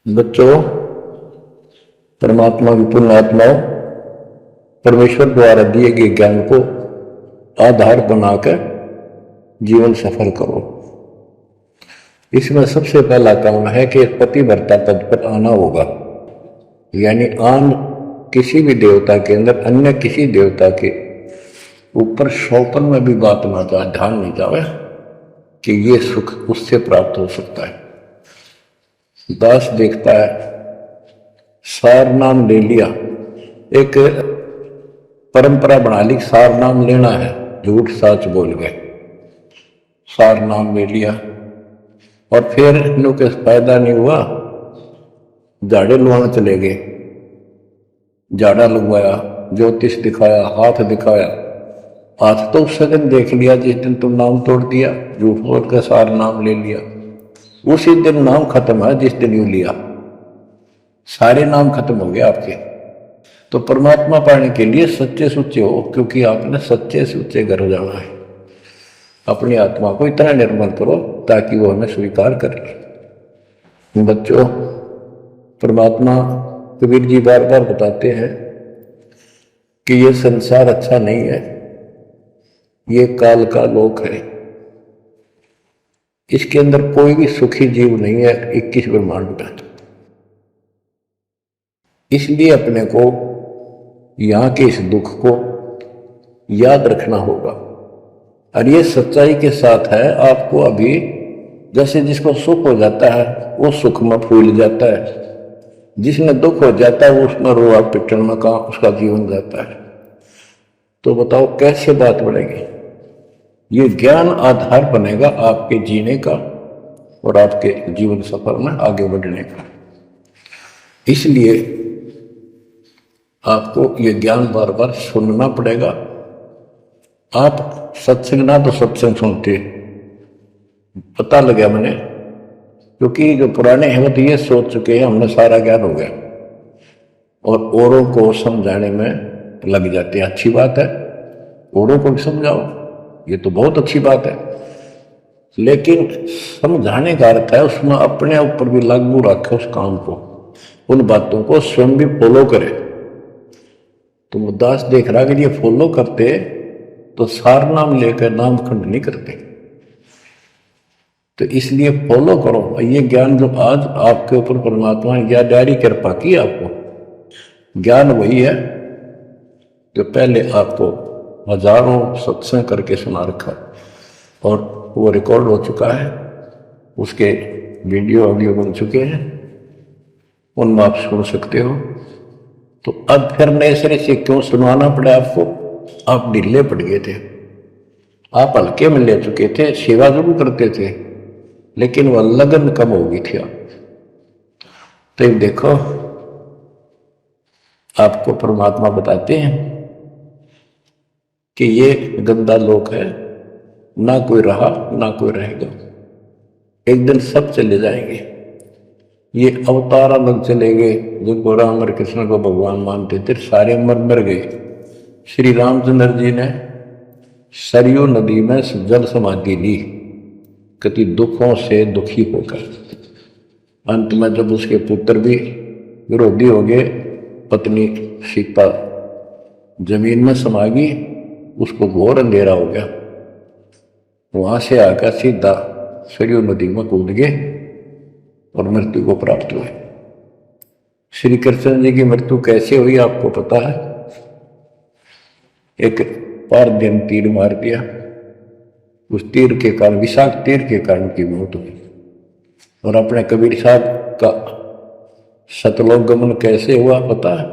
बच्चों, परमात्मा की पुण्यात्माओं, परमेश्वर द्वारा दिए गए ज्ञान को आधार बनाकर जीवन सफल करो। इसमें सबसे पहला काम है कि पतिव्रता पद पर आना होगा, यानी आन किसी भी देवता के अंदर अन्य किसी देवता के ऊपर शौकन में भी बात ना जाए, ध्यान नहीं जाए कि ये सुख उससे प्राप्त हो सकता है। दास देखता है, सार नाम ले लिया, एक परंपरा बना ली, सार नाम लेना है, झूठ सच बोल गए, सार नाम ले लिया और फिर इन्हों के फायदा नहीं हुआ, झाड़े लुआने चले गए, झाड़ा लगवाया, ज्योतिष दिखाया, हाथ दिखाया, हाथ तो उस दिन देख लिया जिस दिन तुम नाम तोड़ दिया, झूठ बोल कर सार नाम ले लिया, उसी दिन नाम खत्म है जिस दिन यू लिया, सारे नाम खत्म हो गए आपके। तो परमात्मा पाने के लिए सच्चे सुच्चे हो, क्योंकि आपने सच्चे सुच्चे घर जाना है। अपनी आत्मा को इतना निर्मल करो ताकि वो हमें स्वीकार कर ले। बच्चों, परमात्मा कबीर जी बार बार बताते हैं कि ये संसार अच्छा नहीं है, ये काल का लोक है, इसके अंदर कोई भी सुखी जीव नहीं है 21 ब्रह्मांड में। इसलिए अपने को यहां के इस दुख को याद रखना होगा, और ये सच्चाई के साथ है। आपको अभी जैसे जिसको सुख हो जाता है वो सुख में फूल जाता है, जिसने दुख हो जाता है वो उसमें रोआ पिटन में कहाँ उसका जीवन जाता है। तो बताओ कैसे बात बढ़ेगी? ये ज्ञान आधार बनेगा आपके जीने का और आपके जीवन सफर में आगे बढ़ने का। इसलिए आपको ये ज्ञान बार बार सुनना पड़ेगा। आप सत्संग ना तो सत्संग सुनते, पता लगा मैंने, क्योंकि जो पुराने हैं वो तो ये सोच चुके हैं हमने सारा ज्ञान हो गया, और औरों को समझाने में लग जाते हैं। अच्छी बात है, औरों को भी समझाओ, ये तो बहुत अच्छी बात है, लेकिन समझाने का अर्थ है उसमें अपने ऊपर भी लागू रखे उस काम को, उन बातों को स्वयं भी फॉलो करे। तो मुद्दास देख रहा कि ये फॉलो करते तो सार नाम लेकर नाम खंड नहीं करते। तो इसलिए फॉलो करो। ये ज्ञान जो आज आपके ऊपर परमात्मा ने या डायरी कृपा की, आपको ज्ञान वही है जो पहले आपको हजारों सत्संग करके सुना रखा, और वो रिकॉर्ड हो चुका है, उसके वीडियो ऑडियो बन चुके हैं, उनमें आप सुन सकते हो। तो अब फिर नए सिरे से क्यों सुनवाना पड़ा आपको? आप ढीले पड़ गए थे, आप हल्के में ले चुके थे, सेवा जरूर करते थे लेकिन वह लगन कम हो गई थी आप। तो देखो, आपको परमात्मा बताते हैं कि ये गंदा लोक है, ना कोई रहा ना कोई रहेगा, एक दिन सब चले जाएंगे। ये अवतार अलग चले गए, जिनको राम और कृष्ण को भगवान मानते थे सारे मर गए। श्री रामचंद्र जी ने सरयू नदी में जल समाधि ली, कति दुखों से दुखी होकर। अंत में जब उसके पुत्र भी विरोधी हो गए, पत्नी सीता जमीन में समा गई, उसको घोर अंधेरा हो गया, वहां से आकर सीधा सरयू नदी में कूद गए और मृत्यु को प्राप्त हुए। श्री कृष्ण जी की मृत्यु कैसे हुई आपको पता है? एक पारदीन तीर मार दिया, उस तीर के कारण, विषाक्त तीर के कारण की मौत हुई। और अपने कबीर साहब का सतलोक गमन कैसे हुआ पता है?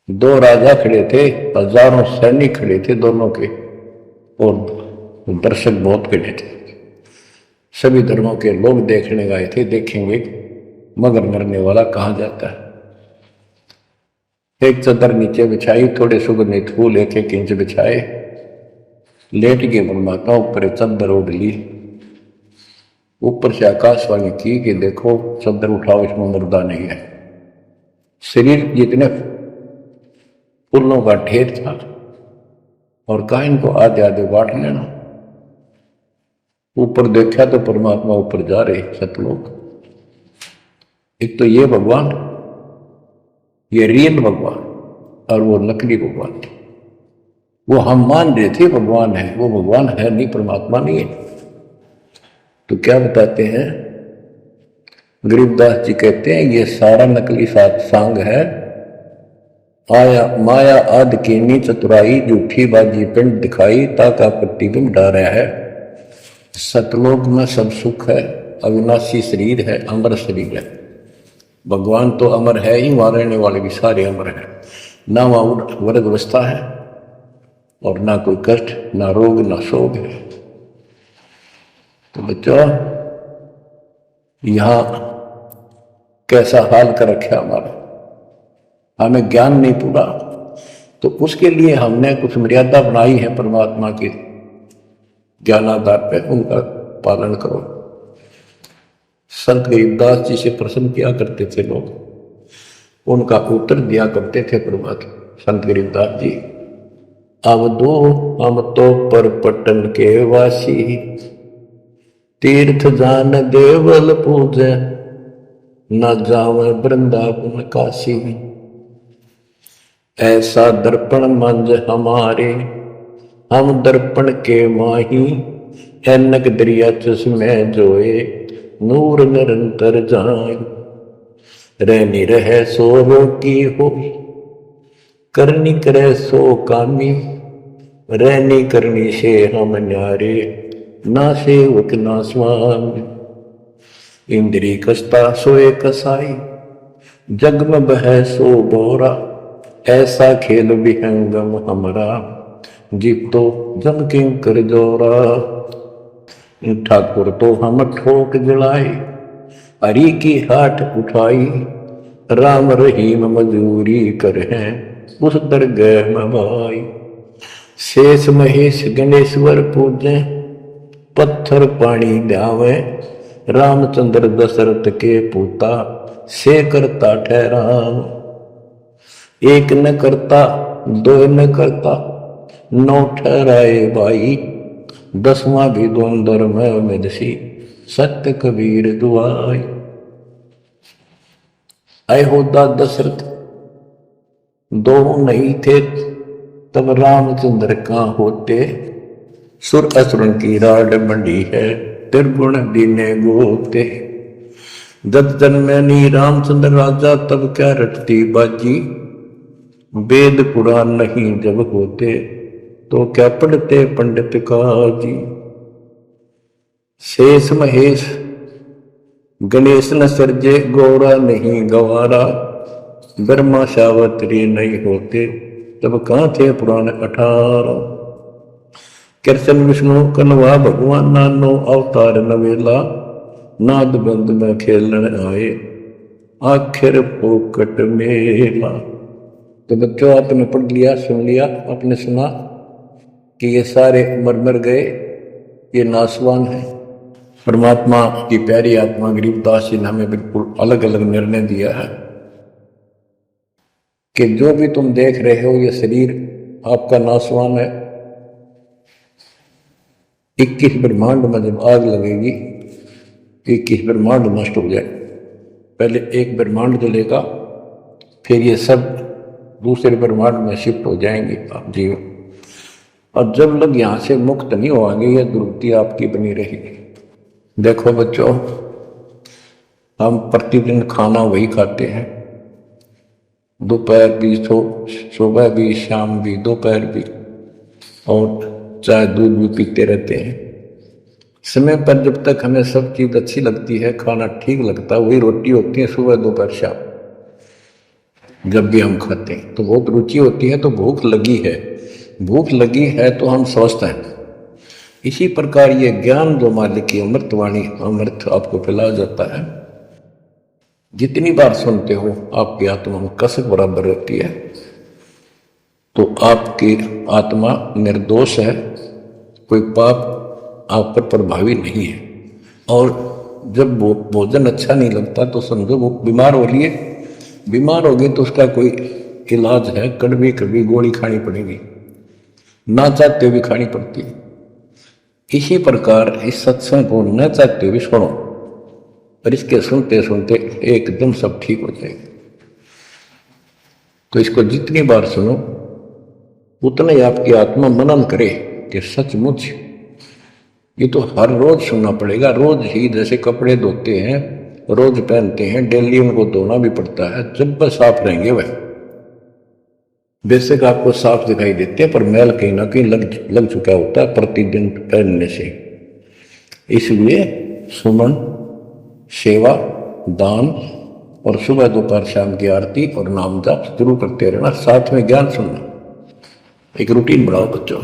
दो राजा खड़े थे, हजारों सैनिक खड़े थे दोनों के, और दर्शक बहुत खड़े थे, सभी धर्मों के लोग देखने गए थे, देखेंगे मगर मरने वाला कहाँ जाता है। एक चादर नीचे बिछाई, थोड़े सुगंधित फूल एक एक इंच बिछाए, लेट गए परमात्मा, ऊपर चादर ओढ़ ली, ऊपर से आकाशवाणी की कि देखो चादर उठाओ, इसमें मुर्दा नहीं है। शरीर जितने फूलों का ढेर था, और कहा इनको आधे आधे बांट लेना। ऊपर देखा तो परमात्मा ऊपर जा रहे सतलोक, एक तो ये भगवान, ये रियल भगवान, और वो नकली भगवान। वो हम मान रहे थे भगवान है, वो भगवान है नहीं, परमात्मा नहीं है। तो क्या बताते हैं गरीबदास जी, कहते हैं ये सारा नकली सांग है। आया माया आद कीनी चतुराई, झूठी बाजी पिंड दिखाई, ताका प्रतिबिंब डारा है। सतलोक में सब सुख है, अविनाशी शरीर है, अमर शरीर है। भगवान तो अमर है ही, वहां रहने वाले भी सारे अमर हैं। ना वहां वर्ग अवस्था है, और ना कोई कष्ट, ना रोग, ना शोक है। तो बच्चों, यहां कैसा हाल कर रखा हमारा, हमें ज्ञान नहीं पूरा, तो उसके लिए हमने कुछ मर्यादा बनाई है परमात्मा के ज्ञानाधार पे, उनका पालन करो। संत गरीबदास जी से प्रश्न किया करते थे लोग, उनका उत्तर दिया करते थे परमात्मा संत गरीबदास जी। अब दो हम तो पर पटन के वासी, तीर्थ जान देवल पूजे, न जावे वृंदावन काशी। ऐसा दर्पण मंज हमारे, हम दर्पण के माही, ऐनक दरिया चश्मे जोए, नूर निरंतर जाए। रहनी रहे सो रोकी हो, करनी करे सो कामी, रहनी करनी से हम न्यारे, ना सेवक ना स्वामी। इंद्री कसता सोए कसाई, जग में बह सो बोरा, ऐसा खेल विहंगम हमरा, जीत तो जम किंकर जोरा। ठाकुर तो हम ठोक जलाई, हरि की हाथ उठाई, राम रहीम मजूरी कर हैं, उस दरगह में भाई। शेष महेश गणेश्वर पूजे, पत्थर पानी ध्यावे, रामचंद्र दशरथ के पूता, से करता ठहराम। एक न करता दो न करता, नौ ठहराए भाई, दसवां भी द्वंद्व में मिदसी, सत्य कबीर दुआई। अयोध्या दशरथ दो नहीं थे, तब रामचंद्र कहाँ होते, सुर असुरन की राड मंडी है, त्रिगुण दीने गोते। जब जन्मे नी रामचंद्र राजा, तब क्या रटती बाजी, वेद पुराण नहीं जब होते, तो क्या पढ़ते पंडित काजी। शेष महेश गणेश न सर्जे, गौरा नहीं गवारा, ब्रह्मा सावत्री नहीं होते, तब कहाँ थे पुराण 18। कृष्ण विष्णु कन्वा भगवान, नानो अवतार नवेला, नाद बंद में खेलन आए, आखिर पोकट मेला। तो बच्चों, आपने पढ़ लिया, सुन लिया, आपने सुना कि ये सारे मर मर गए, ये नासवान है। परमात्मा की प्यारी आत्मा गरीबदास जी ने हमें बिल्कुल अलग अलग निर्णय दिया है कि जो भी तुम देख रहे हो, ये शरीर आपका नासवान है। 21 ब्रह्मांड में जब आग लगेगी, 21 ब्रह्मांड नष्ट हो जाए, पहले एक ब्रह्मांड जलेगा, फिर ये सब दूसरे ब्रह्मांड में शिफ्ट हो जाएंगे आप जीव। और जब लोग यहां से मुक्त नहीं होंगे, ये दुर्गति आपकी बनी रहेगी। देखो बच्चों, हम प्रतिदिन खाना वही खाते हैं, दोपहर भी, सुबह भी, शाम भी, दोपहर भी, और चाय दूध भी पीते रहते हैं। समय पर जब तक हमें सब चीज अच्छी लगती है, खाना ठीक लगता है, वही रोटी होती है सुबह दोपहर शाम। जब भी हम खाते हैं तो बहुत रुचि होती है, तो भूख लगी है, भूख लगी है तो हम स्वस्थ हैं। इसी प्रकार ये ज्ञान जो मालिक की अमृतवाणी, अमृत आपको पिलाया जाता है, जितनी बार सुनते हो आपकी आत्मा में कसक बराबर रहती है। तो आपकी आत्मा निर्दोष है, कोई पाप आप पर प्रभावी नहीं है। और जब भोजन अच्छा नहीं लगता तो समझो वो बीमार हो रही है, बीमार होगी तो उसका कोई इलाज है, कड़वी कड़वी गोली खानी पड़ेगी, ना चाहते हुए खानी पड़ती है। इसी प्रकार इस सत्संग को न चाहते हुए सुनो, और इसके सुनते सुनते एकदम सब ठीक हो जाएगा। तो इसको जितनी बार सुनो उतना ही आपकी आत्मा मनन करे कि सचमुच ये तो हर रोज सुनना पड़ेगा। रोज ही जैसे कपड़े धोते हैं, रोज पहनते हैं, डेली उनको धोना भी पड़ता है, जब बस साफ रहेंगे वह बेशक आपको साफ दिखाई देते हैं, पर मैल कहीं ना कहीं लग चुका होता है प्रतिदिन पहनने से। इसलिए सुमन, सेवा, दान और सुबह दोपहर शाम की आरती और नाम जाप शुरू करते रहना, साथ में ज्ञान सुनना। एक रूटीन बनाओ बच्चों।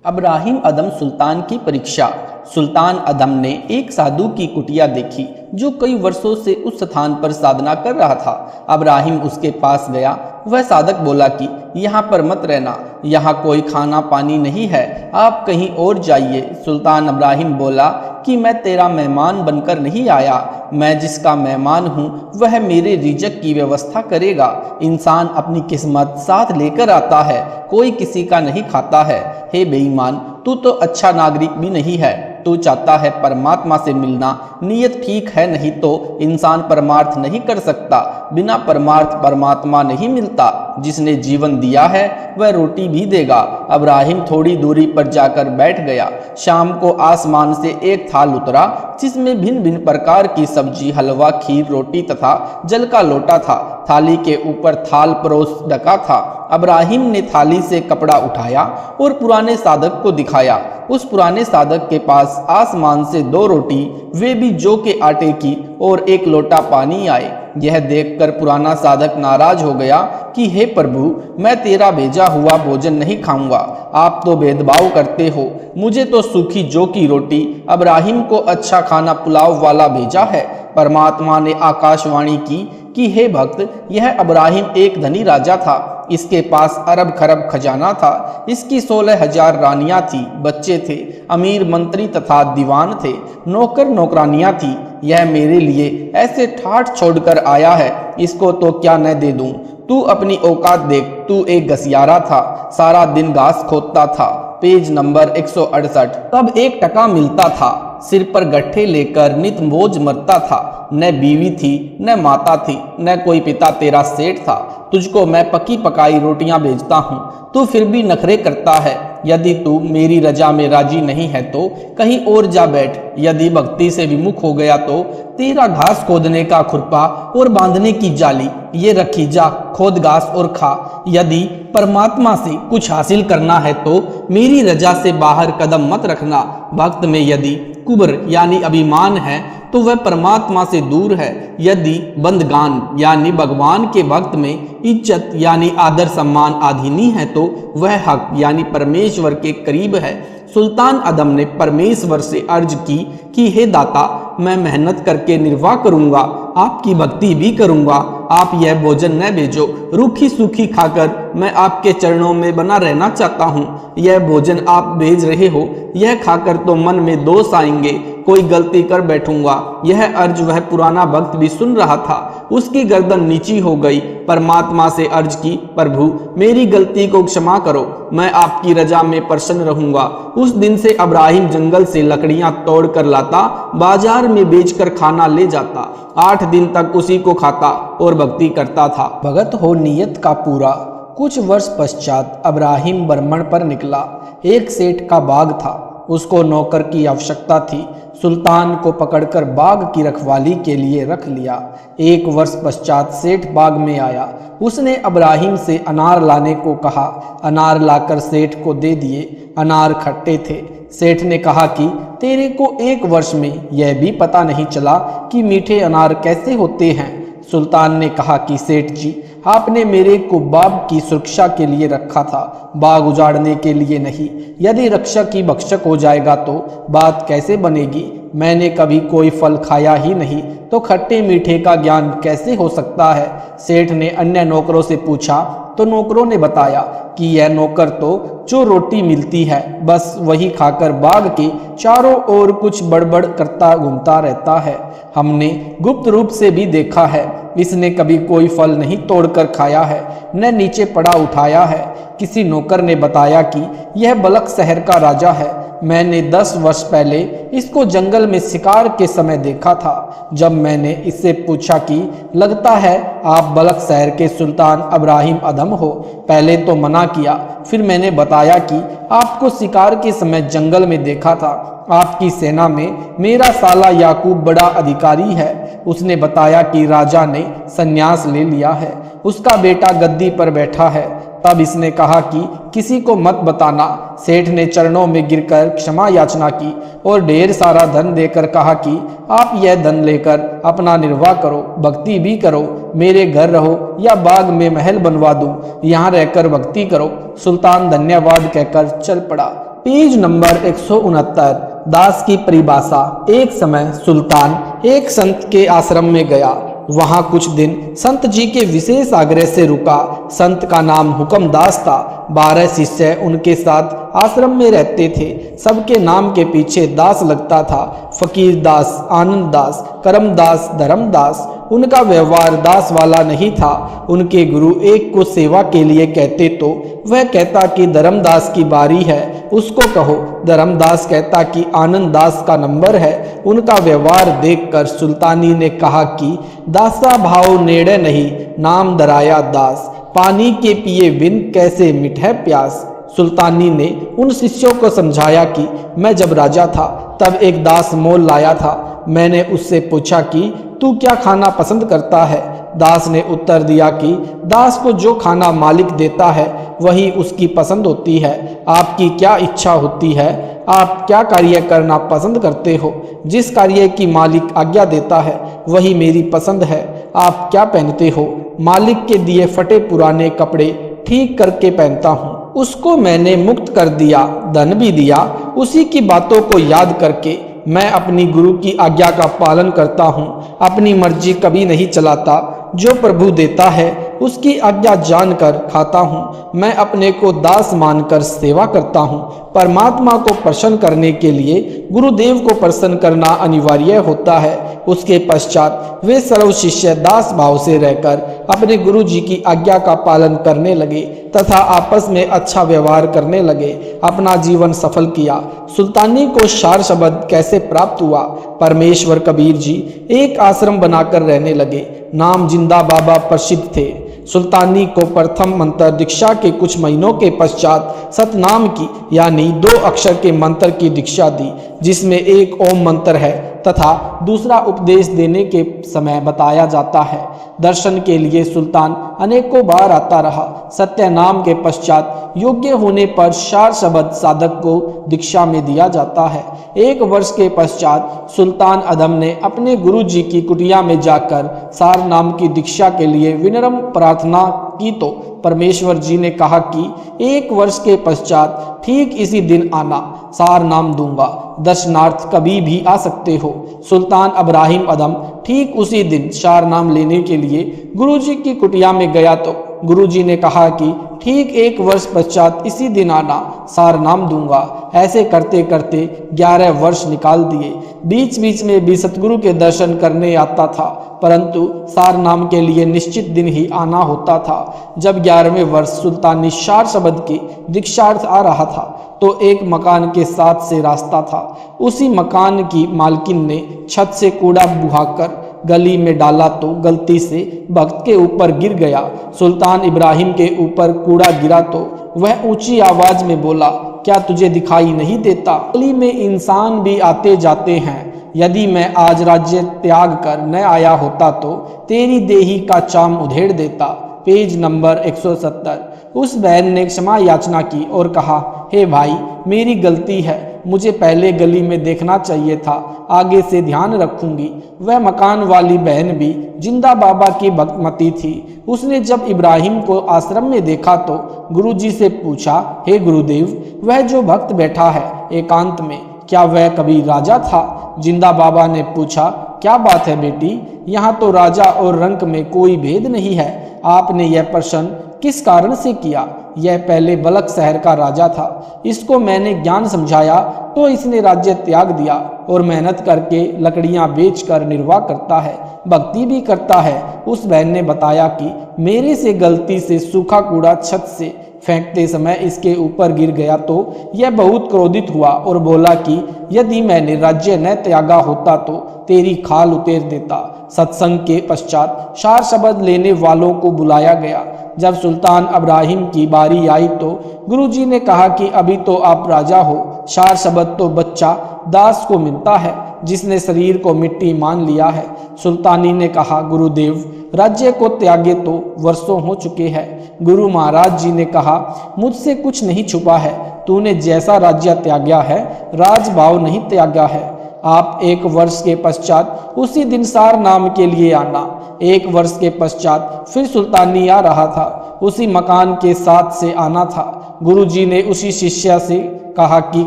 अब्राहिम अदम सुल्तान की परीक्षा। सुल्तान अदम ने एक साधु की कुटिया देखी जो कई वर्षों से उस स्थान पर साधना कर रहा था। अब्राहिम उसके पास गया। वह साधक बोला कि यहाँ पर मत रहना, यहाँ कोई खाना पानी नहीं है, आप कहीं और जाइए। सुल्तान अब्राहिम बोला कि मैं तेरा मेहमान बनकर नहीं आया, मैं जिसका मेहमान हूँ वह मेरे रिजक की व्यवस्था करेगा। इंसान अपनी किस्मत साथ लेकर आता है, कोई किसी का नहीं खाता है। हे बेईमान, तू तो अच्छा नागरिक भी नहीं है, तू चाहता है परमात्मा से मिलना, नीयत ठीक है, नहीं तो इंसान परमार्थ नहीं कर सकता। बिना परमार्थ परमात्मा नहीं मिलता। जिसने जीवन दिया है वह रोटी भी देगा। अब्राहिम थोड़ी दूरी पर जाकर बैठ गया। शाम को आसमान से एक थाल उतरा जिसमें भिन्न भिन्न प्रकार की सब्जी, हलवा, खीर, रोटी तथा जल का लोटा था। थाली के ऊपर थाल परोस ढका था। अब्राहिम ने थाली से कपड़ा उठाया और पुराने साधक को दिखाया। उस पुराने साधक के पास आसमान से 2 रोटी, वे भी जौ के आटे की, और एक लोटा पानी आए। यह देखकर पुराना साधक नाराज हो गया कि हे प्रभु, मैं तेरा भेजा हुआ भोजन नहीं खाऊंगा, आप तो भेदभाव करते हो। मुझे तो सूखी जौ की रोटी, अब्राहिम को अच्छा खाना पुलाव वाला भेजा है। परमात्मा ने आकाशवाणी की कि हे भक्त, यह अब्राहिम एक धनी राजा था। इसके पास अरब खरब खजाना था। इसकी 16,000 रानियां थी, बच्चे थे, अमीर मंत्री तथा दीवान थे, नौकर नौकरानियां थी। यह मेरे लिए ऐसे ठाठ छोड़कर आया है, इसको तो क्या न दे दूं। तू अपनी औकात देख, तू एक घसियारा था, सारा दिन घास खोदता था। Page number 168। तब 1 टका मिलता था, सिर पर गट्ठे लेकर नित बोझ मरता था। न बीवी थी, न माता थी, न कोई पिता तेरा सेठ था। तुझको मैं पकी पकाई रोटियां भेजता हूँ, तू फिर भी नखरे करता है। यदि तू मेरी रजा में राजी नहीं है तो कहीं और जा बैठ। यदि भक्ति से विमुख हो गया तो तेरा घास खोदने का खुरपा और बांधने की जाली ये रखी, जा खोद घास और खा। यदि परमात्मा से कुछ हासिल करना है तो मेरी रजा से बाहर कदम मत रखना। भक्त में यदि कुब्र यानी अभिमान है तो वह परमात्मा से दूर है। यदि बंदगान यानी भगवान के भक्त में इज्जत यानी आदर सम्मान आधीनी है तो वह हक यानी परमेश्वर के करीब है। सुल्तान अदम ने परमेश्वर से अर्ज की कि हे दाता, मैं मेहनत करके निर्वाह करूंगा, आपकी भक्ति भी करूंगा, आप यह भोजन न भेजो। रूखी सूखी खाकर मैं आपके चरणों में बना रहना चाहता हूँ। यह भोजन आप भेज रहे हो, यह खाकर तो मन में दोष आएंगे, कोई गलती कर बैठूंगा। यह अर्ज वह पुराना भक्त भी सुन रहा था। उसकी गर्दन नीची हो गई। परमात्मा से अर्ज की, प्रभु मेरी गलती को क्षमा करो, मैं आपकी रजा में प्रसन्न रहूंगा। उस दिन से अब्राहिम जंगल से लकड़ियां तोड़ कर लाता, बाजार में बेचकर खाना ले जाता, 8 दिन तक उसी को खाता और भक्ति करता था। भगत हो नियत का पूरा। कुछ वर्ष पश्चात अब्राहिम भ्रमण पर निकला। एक सेठ का बाग था, उसको नौकर की आवश्यकता थी। सुल्तान को पकड़कर बाग की रखवाली के लिए रख लिया। 1 वर्ष पश्चात सेठ बाग में आया। उसने अब्राहिम से अनार लाने को कहा। अनार लाकर सेठ को दे दिए। अनार खट्टे थे। सेठ ने कहा कि तेरे को 1 वर्ष में यह भी पता नहीं चला कि मीठे अनार कैसे होते हैं। सुल्तान ने कहा कि सेठ जी, आपने मेरे को बाग की सुरक्षा के लिए रखा था, बाग उजाड़ने के लिए नहीं। यदि रक्षक ही भक्षक हो जाएगा तो बात कैसे बनेगी। मैंने कभी कोई फल खाया ही नहीं, तो खट्टे मीठे का ज्ञान कैसे हो सकता है। सेठ ने अन्य नौकरों से पूछा तो नौकरों ने बताया कि यह नौकर तो जो रोटी मिलती है बस वही खाकर बाग के चारों ओर कुछ बड़बड़ करता घूमता रहता है। हमने गुप्त रूप से भी देखा है, इसने कभी कोई फल नहीं तोड़कर खाया है, न नीचे पड़ा उठाया है। किसी नौकर ने बताया कि यह बलक शहर का राजा है, मैंने 10 वर्ष पहले इसको जंगल में शिकार के समय देखा था। जब मैंने इससे पूछा कि लगता है आप बलख शहर के सुल्तान इब्राहिम अदम हो, पहले तो मना किया, फिर मैंने बताया कि आपको शिकार के समय जंगल में देखा था। आपकी सेना में मेरा साला याकूब बड़ा अधिकारी है। उसने बताया कि राजा ने संन्यास ले लिया है, उसका बेटा गद्दी पर बैठा है। तब इसने कहा कि किसी को मत बताना। सेठ ने चरणों में गिरकर क्षमा याचना की और ढेर सारा धन देकर कहा कि आप यह धन लेकर अपना निर्वाह करो, भक्ति भी करो, मेरे घर रहो या बाग में महल बनवा दूं, यहाँ रहकर भक्ति करो। सुल्तान धन्यवाद कहकर चल पड़ा। Page number 169। दास की परिभाषा। एक समय सुल्तान एक संत के आश्रम में गया। वहां कुछ दिन संत जी के विशेष आग्रह से रुका। संत का नाम हुक्म दास था। 12 शिष्य उनके साथ आश्रम में रहते थे। सबके नाम के पीछे दास लगता था। फकीर दास, आनंद दास, करम दास, धर्म दास। उनका व्यवहार दास वाला नहीं था। उनके गुरु एक को सेवा के लिए कहते तो वह कहता कि धर्मदास की बारी है, उसको कहो। धर्मदास कहता कि आनंद दास का नंबर है। उनका व्यवहार देखकर सुल्तानी ने कहा कि दासा भाव नेड़े नहीं, नाम दराया दास, पानी के पिए बिन कैसे मिटे प्यास। सुल्तानी ने उन शिष्यों को समझाया कि मैं जब राजा था तब एक दास मोल लाया था। मैंने उससे पूछा कि तू क्या खाना पसंद करता है। दास ने उत्तर दिया कि दास को जो खाना मालिक देता है वही उसकी पसंद होती है। आपकी क्या इच्छा होती है? आप क्या कार्य करना पसंद करते हो? जिस कार्य की मालिक आज्ञा देता है वही मेरी पसंद है। आप क्या पहनते हो? मालिक के दिए फटे पुराने कपड़े ठीक करके पहनता हूँ। उसको मैंने मुक्त कर दिया, धन भी दिया। उसी की बातों को याद करके मैं अपनी गुरु की आज्ञा का पालन करता हूँ। अपनी मर्जी कभी नहीं चलाता। जो प्रभु देता है उसकी आज्ञा जानकर खाता हूँ। मैं अपने को दास मानकर सेवा करता हूँ। परमात्मा को प्रसन्न करने के लिए गुरुदेव को प्रसन्न करना अनिवार्य होता है। उसके पश्चात वे सर्व शिष्य दास भाव से रहकर अपने गुरु जी की आज्ञा का पालन करने लगे तथा आपस में अच्छा व्यवहार करने लगे। अपना जीवन सफल किया। सुल्तानी को शार शब्द कैसे प्राप्त हुआ? परमेश्वर कबीर जी एक आश्रम बनाकर रहने लगे। नाम जिंदा बाबा प्रसिद्ध थे। सुल्तानी को प्रथम मंत्र दीक्षा के कुछ महीनों के पश्चात सतनाम की यानी 2 अक्षर के मंत्र की दीक्षा दी, जिसमें एक ओम मंत्र है तथा दूसरा उपदेश देने के समय बताया जाता है। दर्शन के लिए सुल्तान अनेकों बार आता रहा। सत्य नाम के पश्चात योग्य होने पर शार शब्द साधक को दीक्षा में दिया जाता है। 1 वर्ष के पश्चात सुल्तान अदम ने अपने गुरु जी की कुटिया में जाकर सार नाम की दीक्षा के लिए विनम्र प्रार्थना की तो परमेश्वर जी ने कहा कि 1 वर्ष के पश्चात ठीक इसी दिन आना, सार नाम दूंगा। दर्शनार्थ कभी भी आ सकते हो। सुल्तान इब्राहिम अदम ठीक उसी दिन सार नाम लेने के लिए गुरुजी की कुटिया में गया तो गुरुजी ने कहा कि ठीक 1 वर्ष पश्चात इसी दिन आना, सार नाम दूंगा। ऐसे करते करते 11 वर्ष निकाल दिए। बीच बीच में भी सतगुरु के दर्शन करने आता था, परंतु सार नाम के लिए निश्चित दिन ही आना होता था। जब 11वें वर्ष सुल्तानी शार शब्द की दीक्षार्थ आ रहा था तो एक मकान के साथ से रास्ता था। उसी मकान की मालकिन ने छत से कूड़ा बुहाकर गली में डाला तो गलती से भक्त के ऊपर गिर गया। सुल्तान इब्राहिम के ऊपर कूड़ा गिरा तो वह ऊंची आवाज में बोला, क्या तुझे दिखाई नहीं देता? गली में इंसान भी आते जाते हैं। यदि मैं आज राज्य त्याग कर न आया होता तो तेरी देही का चाम उधेड़ देता। Page number 170। उस बहन ने क्षमा याचना की और कहा, हे भाई, मेरी गलती है, मुझे पहले गली में देखना चाहिए था, आगे से ध्यान रखूंगी। वह मकान वाली बहन भी जिंदा बाबा की भक्तमती थी। उसने जब इब्राहिम को आश्रम में देखा तो गुरुजी से पूछा, हे गुरुदेव, वह जो भक्त बैठा है एकांत में, क्या वह कभी राजा था? जिंदा बाबा ने पूछा, क्या बात है बेटी, यहाँ तो राजा और रंक में कोई भेद नहीं है। आपने यह प्रश्न किस कारण से किया? यह पहले बलख शहर का राजा था। इसको मैंने ज्ञान समझाया तो इसने राज्य त्याग दिया और मेहनत करके लकड़ियां बेचकर निर्वाह करता है, भक्ति भी करता है। उस बहन ने बताया कि मेरे से गलती से सूखा कूड़ा छत से फेंकते समय इसके ऊपर गिर गया तो यह बहुत क्रोधित हुआ और बोला कि यदि मैंने राज्य न त्यागा होता तो तेरी खाल उतेर देता। सत्संग के पश्चात शार शब्द लेने वालों को बुलाया गया। जब सुल्तान इब्राहिम की बारी आई तो गुरुजी ने कहा कि अभी तो आप राजा हो, शार शब्द तो बच्चा दास को मिलता है जिसने शरीर को मिट्टी मान लिया है। सुल्तानी ने कहा, गुरुदेव राज्य को त्यागे तो वर्षों हो चुके हैं। गुरु महाराज जी ने कहा, मुझसे कुछ नहीं छुपा है, तूने जैसा राज्य त्यागा है राजभाव नहीं त्यागा है। आप 1 वर्ष के पश्चात उसी दिन सार नाम के लिए आना। 1 वर्ष के पश्चात फिर सुल्तानी आ रहा था, उसी मकान के साथ से आना था। गुरुजी ने उसी शिष्य से कहा कि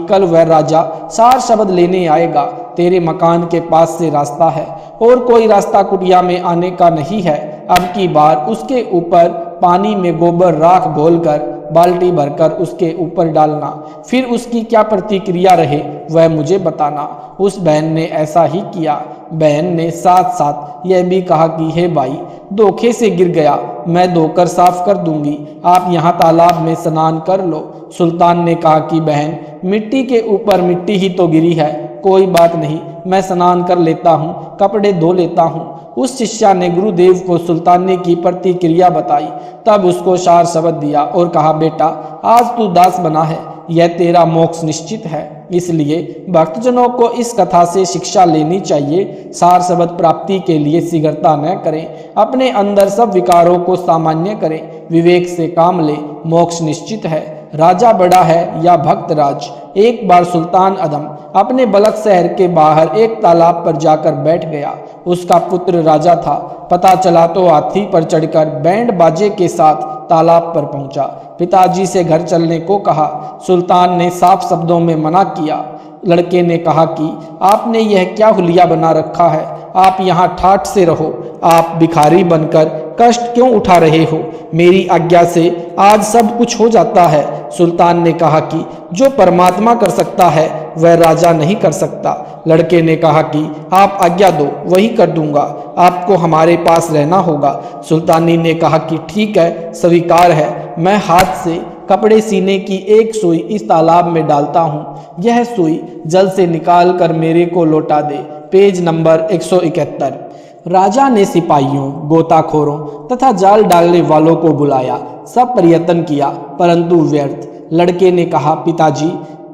कल वह राजा सार शब्द लेने आएगा, तेरे मकान के पास से रास्ता है और कोई रास्ता कुटिया में आने का नहीं है। अब की बार उसके ऊपर पानी में गोबर राख घोलकर बाल्टी भरकर उसके ऊपर डालना, फिर उसकी क्या प्रतिक्रिया रहे वह मुझे बताना। उस बहन ने ऐसा ही किया। बहन ने साथ साथ यह भी कहा कि हे भाई, धोखे से गिर गया, मैं धोकर साफ कर दूंगी, आप यहाँ तालाब में स्नान कर लो। सुल्तान ने कहा कि बहन, मिट्टी के ऊपर मिट्टी ही तो गिरी है, कोई बात नहीं, मैं स्नान कर लेता हूँ, कपड़े धो लेता हूँ। उस शिष्य ने गुरुदेव को सुल्तानी की प्रतिक्रिया बताई। तब उसको शार शब्द दिया और कहा, बेटा आज तू दास बना है, यह तेरा मोक्ष निश्चित है, इसलिए भक्तजनों को इस कथा से शिक्षा लेनी चाहिए। सार शब्द प्राप्ति के लिए शीघ्रता न करें, अपने अंदर सब विकारों को सामान्य करें, विवेक से काम ले, मोक्ष निश्चित है। राजा बड़ा है या भक्त राज। एक बार सुल्तान अदम अपने बलख शहर के बाहर एक तालाब पर जाकर बैठ गया। उसका पुत्र राजा था। पता चला तो हाथी पर चढ़कर बैंड बाजे के साथ तालाब पर पहुंचा। पिताजी से घर चलने को कहा। सुल्तान ने साफ शब्दों में मना किया। लड़के ने कहा कि आपने यह क्या हुलिया बना रखा है, आप यहाँ ठाठ से रहो, आप भिखारी बनकर कष्ट क्यों उठा रहे हो, मेरी आज्ञा से आज सब कुछ हो जाता है। सुल्तान ने कहा कि जो परमात्मा कर सकता है वह राजा नहीं कर सकता। लड़के ने कहा कि आप आज्ञा दो, वही कर दूंगा, आपको हमारे पास रहना होगा। सुल्तानी ने कहा कि ठीक है, स्वीकार है, मैं हाथ से कपड़े सीने की एक सुई इस तालाब में डालता हूँ, यह सुई जल से निकाल कर मेरे को लौटा दे। Page number 171। राजा ने सिपाहियों, गोताखोरों तथा जाल डालने वालों को बुलाया। सब प्रयत्न किया परंतु व्यर्थ। लड़के ने कहा, पिताजी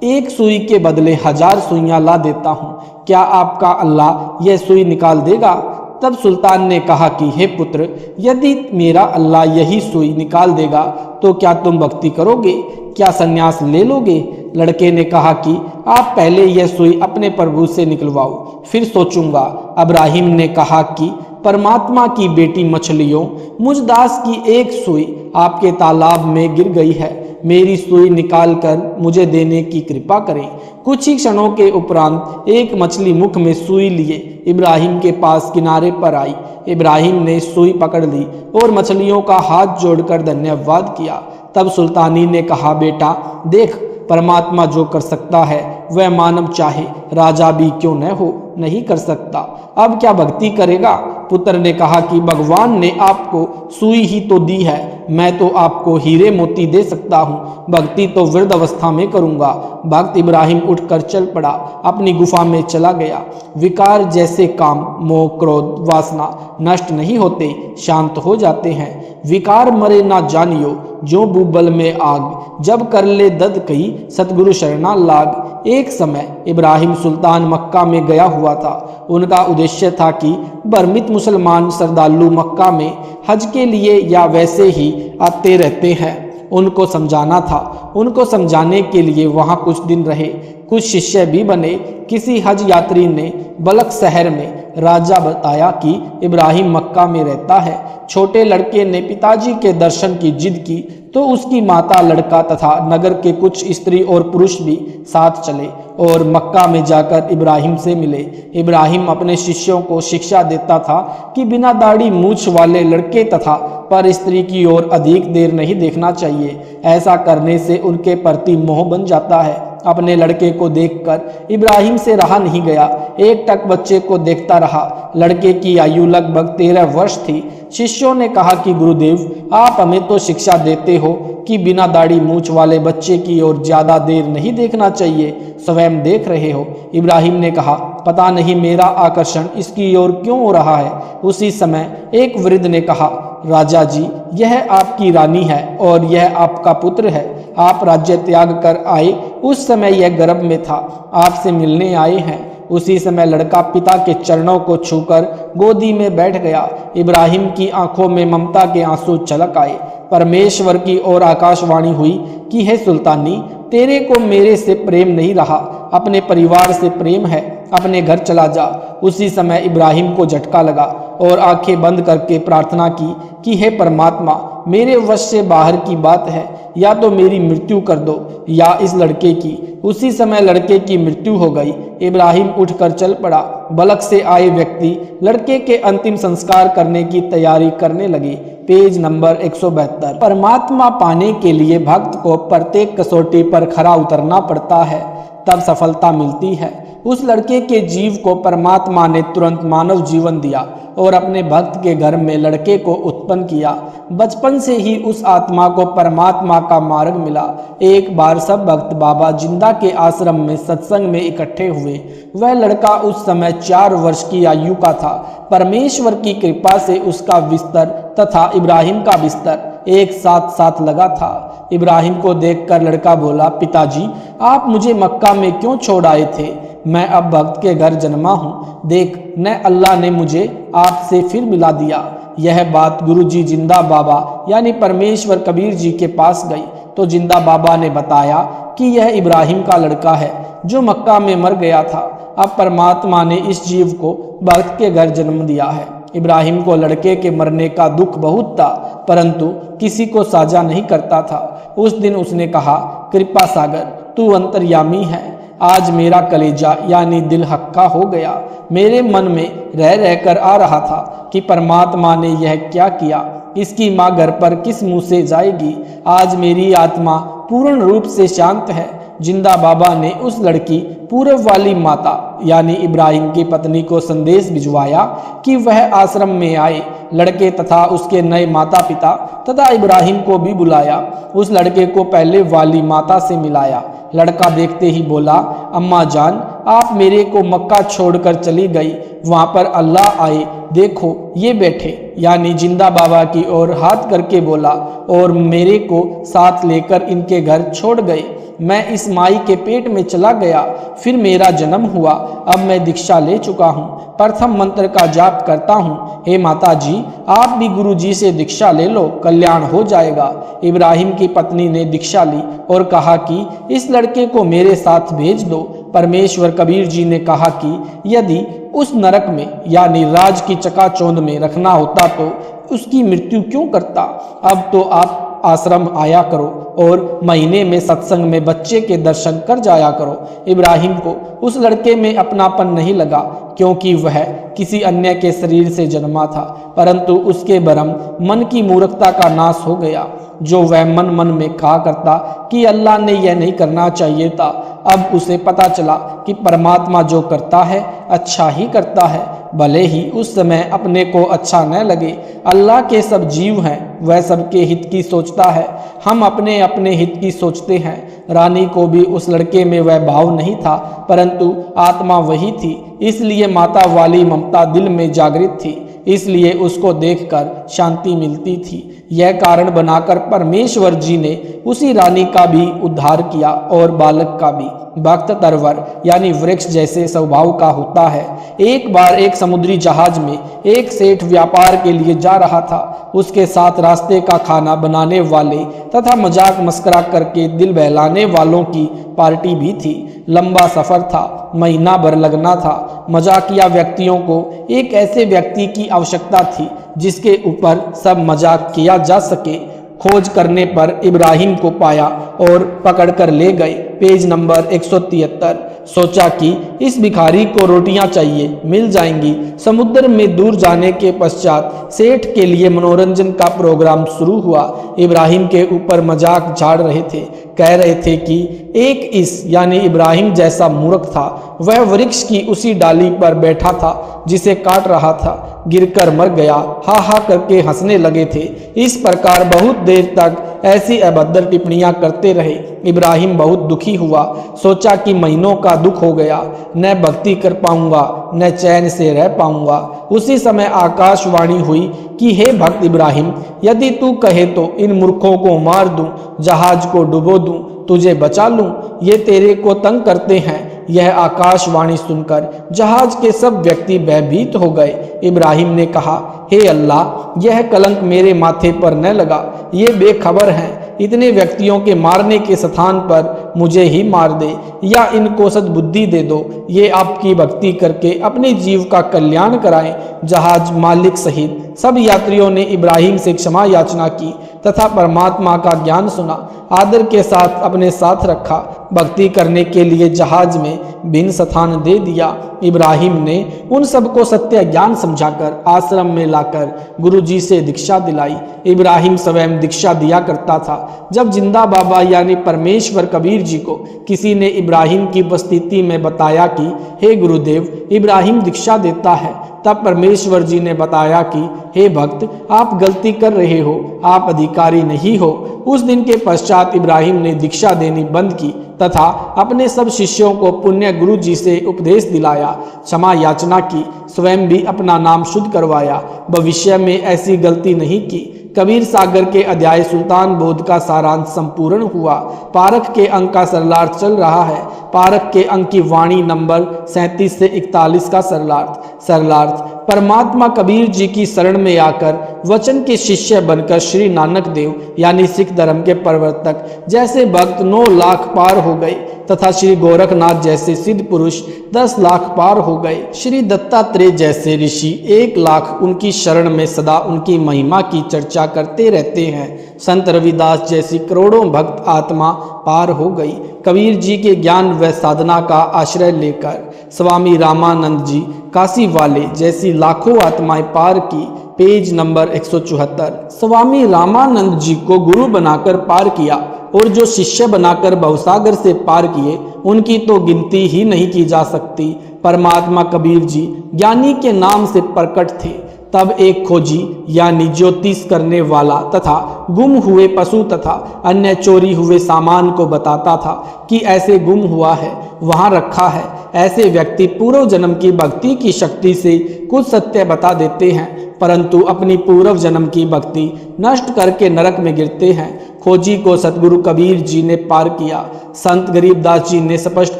एक सुई के बदले 1000 सुइयां ला देता हूँ, क्या आपका अल्लाह यह सुई निकाल देगा? तब सुल्तान ने कहा कि हे पुत्र, यदि मेरा अल्लाह यही सुई निकाल देगा तो क्या तुम भक्ति करोगे, क्या संन्यास ले लोगे? लड़के ने कहा कि आप पहले यह सुई अपने प्रभु से निकलवाओ, फिर सोचूंगा। इब्राहिम ने कहा कि परमात्मा की बेटी मछलियों, मुझ दास की एक सुई आपके तालाब में गिर गई है, मेरी सुई निकालकर मुझे देने की कृपा करें। कुछ ही क्षणों के उपरांत एक मछली मुख में सुई लिए इब्राहिम के पास किनारे पर आई। इब्राहिम ने सुई पकड़ ली और मछलियों का हाथ जोड़कर धन्यवाद किया। तब सुल्तानी ने कहा, बेटा देख, परमात्मा जो कर सकता है वह मानव चाहे राजा भी क्यों न हो नहीं कर सकता, अब क्या भक्ति करेगा? पुत्र ने कहा कि भगवान ने आपको सुई ही तो दी है, मैं तो आपको हीरे मोती दे सकता हूँ, भक्ति तो वृद्ध अवस्था में करूँगा। भक्त इब्राहिम उठकर चल पड़ा, अपनी गुफा में चला गया। विकार जैसे काम, मोह, क्रोध, वासना नष्ट नहीं होते, शांत हो जाते हैं। विकार मरे ना जानियो, जो बुबल में आग, जब कर ले दद कही सतगुरु शरणा लाग। एक समय इब्राहिम सुल्तान मक्का में गया हुआ था। उनका उद्देश्य था कि भ्रमित मुसलमान श्रद्धालु मक्का में हज के लिए या वैसे ही आते रहते हैं, उनको समझाना था। उनको समझाने के लिए वहाँ कुछ दिन रहे, कुछ शिष्य भी बने। किसी हज यात्री ने बलख शहर में राजा बताया कि इब्राहिम मक्का में रहता है। छोटे लड़के ने पिताजी के दर्शन की जिद की तो उसकी माता, लड़का तथा नगर के कुछ स्त्री और पुरुष भी साथ चले और मक्का में जाकर इब्राहिम से मिले। इब्राहिम अपने शिष्यों को शिक्षा देता था कि बिना दाढ़ी मूछ वाले लड़के तथा पर स्त्री की ओर अधिक देर नहीं देखना चाहिए, ऐसा करने से उनके प्रति मोह बन जाता है। अपने लड़के को देखकर इब्राहिम से रहा नहीं गया। एक टक बच्चे को देखता रहा। लड़के की आयु लगभग 13 वर्ष थी। शिष्यों ने कहा कि गुरुदेव, आप हमें तो शिक्षा देते हो कि बिना दाढ़ी मूछ वाले बच्चे की ओर ज्यादा देर नहीं देखना चाहिए, स्वयं देख रहे हो। इब्राहिम ने कहा, पता नहीं मेरा आकर्षण इसकी ओर क्यों हो रहा है। उसी समय एक वृद्ध ने कहा, राजा जी, यह आपकी रानी है और यह आपका पुत्र है। आप राज्य त्याग कर आए उस समय यह गर्भ में था, आपसे मिलने आए हैं। उसी समय लड़का पिता के चरणों को छूकर गोदी में बैठ गया। इब्राहिम की आंखों में ममता के आंसू छलक आए। परमेश्वर की ओर आकाशवाणी हुई कि हे सुल्तानी, तेरे को मेरे से प्रेम नहीं रहा, अपने परिवार से प्रेम है, अपने घर चला जा। उसी समय इब्राहिम को झटका लगा और आंखें बंद करके प्रार्थना की कि हे परमात्मा, मेरे वश से बाहर की बात है, या तो मेरी मृत्यु कर दो या इस लड़के की। उसी समय लड़के की मृत्यु हो गई। इब्राहिम उठकर चल पड़ा। बलक से आए व्यक्ति लड़के के अंतिम संस्कार करने की तैयारी करने लगे। Page number 172। परमात्मा पाने के लिए भक्त को प्रत्येक कसौटी पर खरा उतरना पड़ता है, तब सफलता मिलती है। उस लड़के के जीव को परमात्मा ने तुरंत मानव जीवन दिया और अपने भक्त के घर में लड़के को उत्पन्न किया। बचपन से ही उस आत्मा को परमात्मा का मार्ग मिला। एक बार सब भक्त बाबा जिंदा के आश्रम में सत्संग में इकट्ठे हुए। वह लड़का उस समय 4 वर्ष की आयु का था। परमेश्वर की कृपा से उसका बिस्तर तथा इब्राहिम का बिस्तर एक साथ साथ लगा था। इब्राहिम को देखकर लड़का बोला, पिताजी, आप मुझे मक्का में क्यों छोड़ आए थे? मैं अब भक्त के घर जन्मा हूँ। देख, न अल्लाह ने मुझे आपसे फिर मिला दिया। यह बात गुरुजी जिंदा बाबा यानी परमेश्वर कबीर जी के पास गई तो जिंदा बाबा ने बताया कि यह इब्राहिम का लड़का है जो मक्का में मर गया था। अब परमात्मा ने इस जीव को भक्त के घर जन्म दिया है। इब्राहिम को लड़के के मरने का दुख बहुत था, परंतु किसी को साझा नहीं करता था। उस दिन उसने कहा, कृपा सागर, तू अंतर्यामी है। आज मेरा कलेजा यानी दिल हक्का हो गया। मेरे मन में रह रहकर आ रहा था कि परमात्मा ने यह क्या किया, इसकी माँ घर पर किस मुंह से जाएगी। आज मेरी आत्मा पूर्ण रूप से शांत है। जिंदा बाबा ने उस लड़की पूर्व वाली माता यानी इब्राहिम की पत्नी को संदेश भिजवाया कि वह आश्रम में आए। लड़के तथा उसके नए माता पिता तथा इब्राहिम को भी बुलाया। उस लड़के को पहले वाली माता से मिलाया। लड़का देखते ही बोला, अम्मा जान, आप मेरे को मक्का छोड़कर चली गई, वहां पर अल्लाह आए, देखो ये बैठे। यानी जिंदा बाबा की ओर हाथ करके बोला और मेरे को साथ लेकर इनके घर छोड़ गए। मैं इस माई के पेट में चला गया, फिर मेरा जन्म हुआ। अब मैं दीक्षा ले चुका हूँ, प्रथम मंत्र का जाप करता हूँ। हे माता जी, आप भी गुरु जी से दीक्षा ले लो, कल्याण हो जाएगा। इब्राहिम की पत्नी ने दीक्षा ली और कहा कि इस लड़के को मेरे साथ भेज दो। परमेश्वर कबीर जी ने कहा कि यदि उस नरक में यानी राज की चकाचौंध में रखना होता तो उसकी मृत्यु क्यों करता। अब तो आप आश्रम आया करो और महीने में सत्संग में बच्चे के दर्शन कर जाया करो। इब्राहिम को उस लड़के में अपनापन नहीं लगा क्योंकि वह किसी अन्य के शरीर से जन्मा था, परंतु उसके भ्रम मन की मूर्खता का नाश हो गया जो वह मन मन में कहा करता कि अल्लाह ने यह नहीं करना चाहिए था। अब उसे पता चला कि परमात्मा जो करता है अच्छा ही करता है, भले ही उस समय अपने को अच्छा न लगे। अल्लाह के सब जीव हैं, वह सबके हित की सोचता है, हम अपने अपने हित की सोचते हैं। रानी को भी उस लड़के में वह भाव नहीं था, परंतु आत्मा वही थी, इसलिए माता वाली ममता दिल में जागृत थी, इसलिए उसको देखकर शांति मिलती थी। यह कारण बनाकर परमेश्वर जी ने उसी रानी का भी उद्धार किया और बालक का भी। भक्त तरवर यानी वृक्ष जैसे स्वभाव का होता है। एक बार एक समुद्री जहाज में एक सेठ व्यापार के लिए जा रहा था। उसके साथ रास्ते का खाना बनाने वाले तथा मजाक मस्करा करके दिल बहलाने वालों की पार्टी भी थी। लंबा सफर था, महीना भर लगना था। मजाकिया व्यक्तियों को एक ऐसे व्यक्ति की आवश्यकता थी जिसके ऊपर सब मजाक किया जा सके। खोज करने पर इब्राहिम को पाया और पकड़कर ले गए। Page number 173। सोचा कि इस भिखारी को रोटियां चाहिए, मिल जाएंगी। समुद्र में दूर जाने के पश्चात सेठ के लिए मनोरंजन का प्रोग्राम शुरू हुआ। इब्राहिम के ऊपर मजाक झाड़ रहे थे, कह रहे थे कि एक इस यानी इब्राहिम जैसा मूर्ख था, वह वृक्ष की उसी डाली पर बैठा था जिसे काट रहा था, गिरकर मर गया। हा हा करके हंसने लगे थे। इस प्रकार बहुत देर तक ऐसी अभद्र टिप्पणियां करते रहे। इब्राहिम बहुत दुखी हुआ, सोचा कि महीनों का दुख हो गया, न भक्ति कर पाऊंगा न चैन से रह पाऊंगा। उसी समय आकाशवाणी हुई कि हे भक्त इब्राहिम, यदि तू कहे तो इन मूर्खों को मार दूं, जहाज को डुबो दूं, तुझे बचा लूं, ये तेरे को तंग करते हैं। यह आकाशवाणी सुनकर जहाज के सब व्यक्ति भयभीत हो गए। इब्राहिम ने कहा, हे अल्लाह, यह कलंक मेरे माथे पर न लगा, ये बेखबर हैं। इतने व्यक्तियों के मारने के स्थान पर मुझे ही मार दे या इनको सद्बुद्धि दे दो। ये आपकी भक्ति करके अपने जीव का कल्याण कराएं। जहाज मालिक सहित सब यात्रियों ने इब्राहिम से क्षमा याचना की तथा परमात्मा का ज्ञान सुना, आदर के साथ अपने साथ रखा, भक्ति करने के लिए जहाज में भिन्न स्थान दे दिया। इब्राहिम ने उन सबको सत्य ज्ञान समझाकर आश्रम में लाकर गुरुजी से दीक्षा दिलाई। इब्राहिम स्वयं दीक्षा दिया करता था। जब जिंदा बाबा यानी परमेश्वर कबीर जी को किसी ने इब्राहिम की उपस्थिति में बताया कि हे गुरुदेव, इब्राहिम दीक्षा देता है, तब परमेश्वर जी ने बताया कि हे भक्त, आप गलती कर रहे हो, आप अधिकारी नहीं हो। उस दिन के पश्चात इब्राहिम ने दीक्षा देनी बंद की तथा अपने सब शिष्यों को पुण्य गुरु जी से उपदेश दिलाया, क्षमा याचना की, स्वयं भी अपना नाम शुद्ध करवाया, भविष्य में ऐसी गलती नहीं की। कबीर सागर के अध्याय सुल्तान बोध का सारांश संपूर्ण हुआ। पारख के अंक का सरलार्थ चल रहा है। पारख के अंक की वाणी नंबर 37 से 41 का सरलार्थ परमात्मा कबीर जी की शरण में आकर वचन के शिष्य बनकर श्री नानक देव यानी सिख धर्म के प्रवर्तक जैसे भक्त 9 लाख पार हो गए तथा श्री गोरखनाथ जैसे सिद्ध पुरुष 10 लाख पार हो गए। श्री दत्तात्रेय जैसे ऋषि 1 लाख उनकी शरण में सदा उनकी महिमा की चर्चा करते रहते हैं। संत रविदास जैसी करोड़ों भक्त आत्मा पार हो गई। कबीर जी के ज्ञान व साधना का आश्रय लेकर स्वामी रामानंद जी काशी वाले जैसी लाखों आत्माएं पार की। Page number 174। स्वामी रामानंद जी को गुरु बनाकर पार किया और जो शिष्य बनाकर भवसागर से पार किए उनकी तो गिनती ही नहीं की जा सकती। परमात्मा कबीर जी ज्ञानी के नाम से प्रकट थे। तब एक खोजी यानी ज्योतिष करने वाला तथा गुम हुए पशु तथा अन्य चोरी हुए सामान को बताता था कि ऐसे गुम हुआ है, वहां रखा है। ऐसे व्यक्ति पूर्व जन्म की भक्ति की शक्ति से कुछ सत्य बता देते हैं, परंतु अपनी पूर्व जन्म की भक्ति नष्ट करके नरक में गिरते हैं। खोजी को सतगुरु कबीर जी ने पार किया। संत गरीबदास जी ने स्पष्ट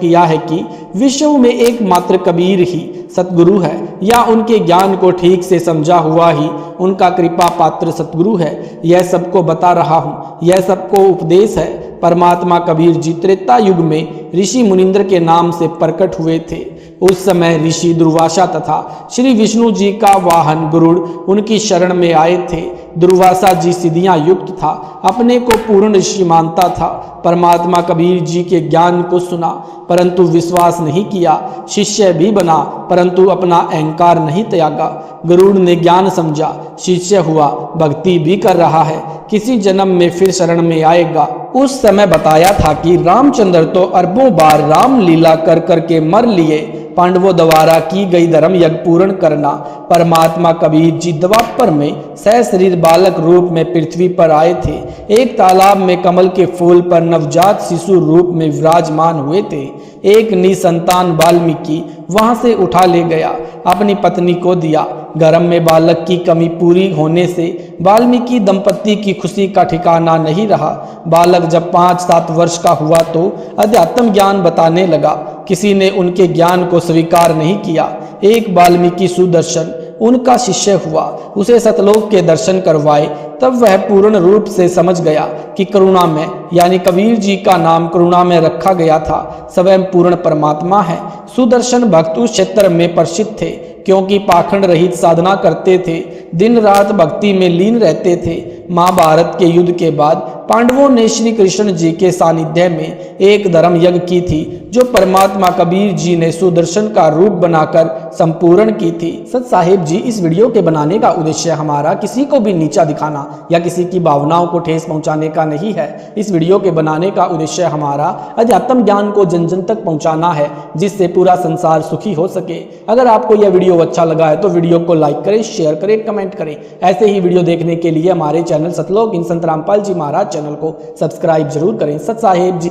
किया है कि विश्व में एकमात्र कबीर ही सतगुरु है या उनके ज्ञान को ठीक से समझा हुआ ही उनका कृपा पात्र सतगुरु है। यह सबको बता रहा हूँ, यह सबको उपदेश है। परमात्मा कबीर जी त्रेता युग में ऋषि मुनिंद्र के नाम से प्रकट हुए थे। उस समय ऋषि दुर्वासा तथा श्री विष्णु जी का वाहन गरुड़ उनकी शरण में आए थे। दुर्वासा जी सिद्धियां युक्त था, अपने को पूर्ण ऋषि मानता था। परमात्मा कबीर जी के ज्ञान को सुना परंतु विश्वास नहीं किया। शिष्य भी बना परंतु अपना अहंकार नहीं त्यागा। गरुड़ ने ज्ञान समझा, शिष्य हुआ, भक्ति भी कर रहा है, किसी जन्म में फिर शरण में आएगा। उस समय बताया था कि रामचंद्र तो अरबों बार राम लीला कर करके मर लिए, पांडवों द्वारा की गई धर्म यज्ञ पूर्ण करना। परमात्मा कबीर जी द्वापर में सशरीर बालक रूप में पृथ्वी पर आए थे। एक तालाब में कमल के फूल पर नवजात शिशु रूप में विराजमान हुए थे। एक निसंतान वाल्मीकि वहां से उठा ले गया, अपनी पत्नी को दिया। गर्भ में बालक की कमी पूरी होने से वाल्मीकि दंपति की खुशी का ठिकाना नहीं रहा। बालक जब 5-7 वर्ष का हुआ तो अध्यात्म ज्ञान बताने लगा। किसी ने उनके ज्ञान को स्वीकार नहीं किया। एक वाल्मीकि सुदर्शन उनका शिष्य हुआ, उसे सतलोक के दर्शन करवाए। तब वह पूर्ण रूप से समझ गया कि करुणा में यानी कबीर जी का नाम करुणा में रखा गया था। स्वयं पूर्ण परमात्मा है। सुदर्शन भक्त उस क्षेत्र में प्रसिद्ध थे क्योंकि पाखंड रहित साधना करते थे, दिन रात भक्ति में लीन रहते थे। महाभारत के युद्ध के बाद पांडवों ने श्री कृष्ण जी के सानिध्य में एक धर्म यज्ञ की थी जो परमात्मा कबीर जी ने सुदर्शन का रूप बनाकर संपूर्ण की थी। सत साहिब जी, इस वीडियो के बनाने का उद्देश्य हमारा किसी को भी नीचा दिखाना या किसी की भावनाओं को ठेस पहुंचाने का नहीं है। इस वीडियो के बनाने का उद्देश्य हमारा अध्यात्म ज्ञान को जन जन तक पहुंचाना है जिससे पूरा संसार सुखी हो सके। अगर आपको यह वीडियो अच्छा लगा है तो वीडियो को लाइक करें, शेयर करें, कमेंट करें। ऐसे ही वीडियो देखने के लिए हमारे चैनल सतलोक इन संत रामपाल जी महाराज चैनल को सब्सक्राइब जरूर करें। सत साहिब जी।